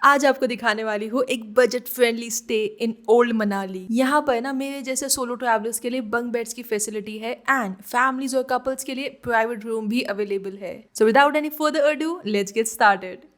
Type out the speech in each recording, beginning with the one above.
आज आपको दिखाने वाली हूँ एक budget friendly stay in old Manali. यहाँ पर ना मेरे जैसे सोलो ट्रैवलर्स के लिए बंक बेड्स की फैसिलिटी है एंड फैमिलीज और कपल्स के लिए प्राइवेट रूम भी अवेलेबल है। So without any further ado let's get started.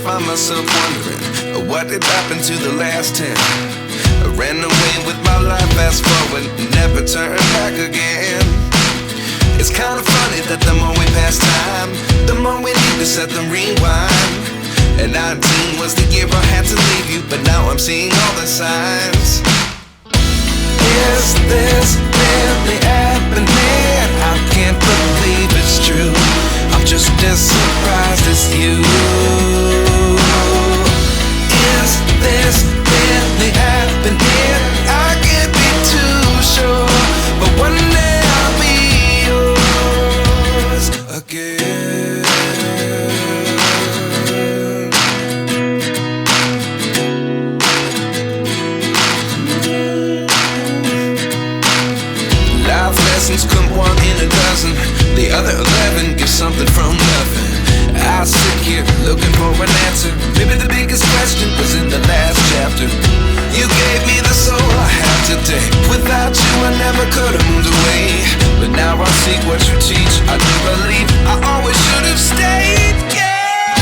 Find myself wondering what did happen to the last 10. I ran away with my life, fast forward, never turn back again. It's kind of funny that the more we pass time, the more we need to set the rewind. And 19 was the year I had to leave you, but now I'm seeing all the signs. Is this really happening? I can't believe it's true. I'm just as surprised as you. Is this really happening? I can't be too sure, but one day I'll be yours again. Life lessons come one in a dozen. The other 11 give something from nothing. I sit here looking for an answer. Maybe the biggest question was in the last chapter. You gave me the soul I have today. Without you I never could have moved away. But now I see what you teach. I do believe I always should have stayed. Yeah.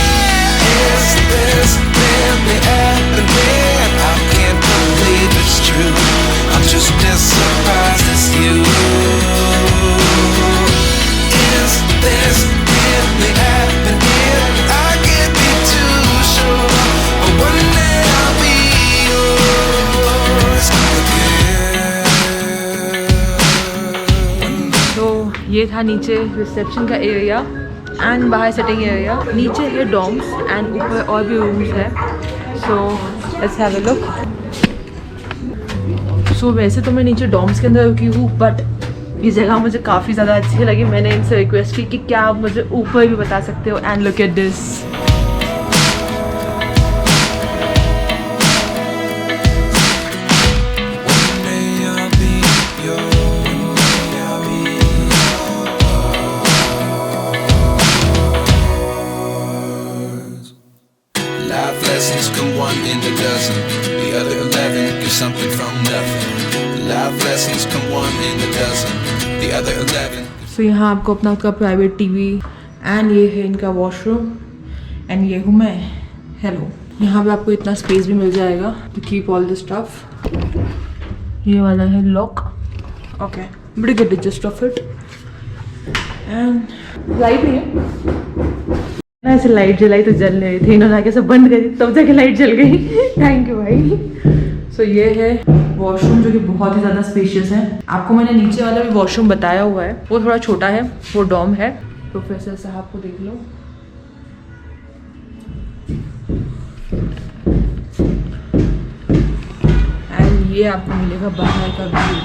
Is this really happening? I can't believe it's true. I'm just as surprised as you. Is this really happening? I can't be too sure, but one day I'll be yours again. तो ये था नीचे reception का area and बाहर sitting area. नीचे है dorms and ऊपर और भी रूम्स है। So let's have a look. So वैसे तो मैं नीचे डॉर्म्स के अंदर रुकी हूँ, बट ये जगह मुझे काफ़ी ज़्यादा अच्छी लगी। मैंने इनसे रिक्वेस्ट की कि क्या आप मुझे ऊपर भी बता सकते हो। And look at this. Life lessons come one in a dozen. The other 11 give something from nothing. Life lessons come one in a dozen. The other 11. सो यहाँ आपको अपना उसका प्राइवेट टीवी एंड ये है इनका वॉशरूम एंड ये हूँ मैं। हेलो। यहाँ पे आपको इतना स्पेस भी मिल जाएगा to keep all this stuff. ये वाला है lock. Okay, but get the just of it. And light नहीं है ना, ऐसे लाइट जलाई तो जल नहीं रही थी, इन्होंने आके सब बंद करी तब जाके लाइट जल गई। थैंक यू भाई। सो ये है वॉशरूम जो कि बहुत ही ज़्यादा स्पेशियस है। आपको मैंने नीचे वाला भी वॉशरूम बताया हुआ है, वो थोड़ा छोटा है, वो डॉर्म है। प्रोफेसर साहब को देख लो। एंड ये आपको मिलेगा बाहर का व्यू।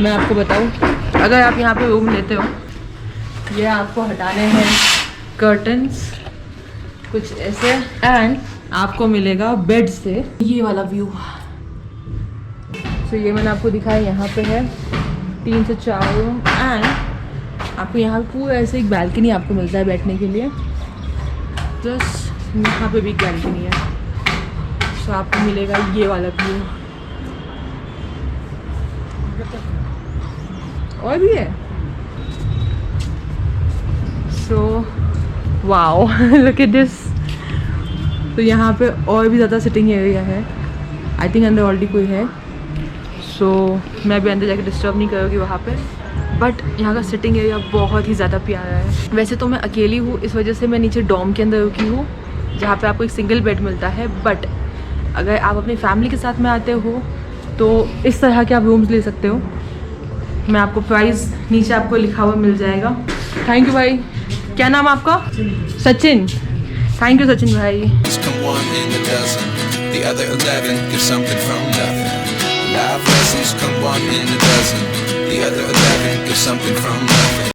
मैं आपको बताऊं, अगर आप यहाँ पे रूम लेते हो, ये आपको हटाने हैं कर्टन्स कुछ ऐसे एंड आपको मिलेगा बेड से ये वाला व्यू। सो ये मैंने आपको दिखाया। यहाँ पे है 3 से 4 रूम एंड आपको यहाँ पे पूरा ऐसे एक बैल्कनी आपको मिलता है बैठने के लिए। प्लस यहाँ पे भी एक बैल्कनी है। सो आपको मिलेगा ये वाला व्यू। और भी है। So wow, look at this. तो यहाँ पे और भी ज़्यादा सिटिंग एरिया है। आई थिंक अंदर ऑलरेडी कोई है। सो मैं भी अंदर जाके डिस्टर्ब नहीं करूँगी वहाँ पे, बट यहाँ का सिटिंग एरिया बहुत ही ज़्यादा प्यारा है। वैसे तो मैं अकेली हूँ, इस वजह से मैं नीचे डॉर्म के अंदर रुकी हूँ जहाँ पे आपको एक सिंगल बेड मिलता है। बट अगर आप अपनी फैमिली के साथ में आते हो तो इस तरह के आप रूम्स ले सकते हो। मैं आपको प्राइस नीचे आपको लिखा हुआ मिल जाएगा। थैंक यू भाई। क्या नाम आपका? सचिन। थैंक यू सचिन भाई। Life lessons come one in a dozen. The other 11 something from nothing.